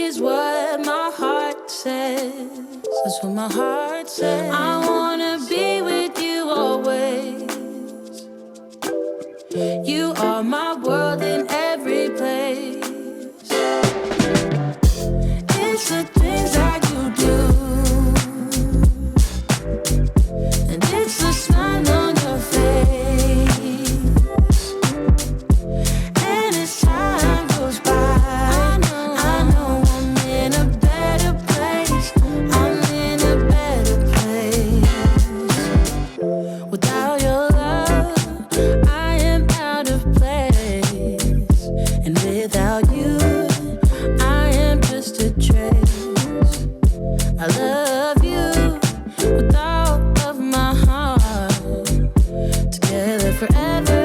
is what my heart says. That's what my heart says. I wanna be with you always. You are my world in every place. It's the things that you do, and it's the smile on your face. And as time goes by, I know I'm in a better place. I'm in a better place. Without your love, I am out of place. And without you, I am just a trace. I love you with all of my heart. Together forever,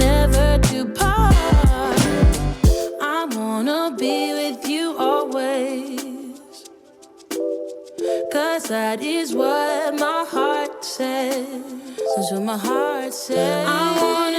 never to part. I wanna be with you always. 'Cause that is what my heart says. That's what my heart says. I wanna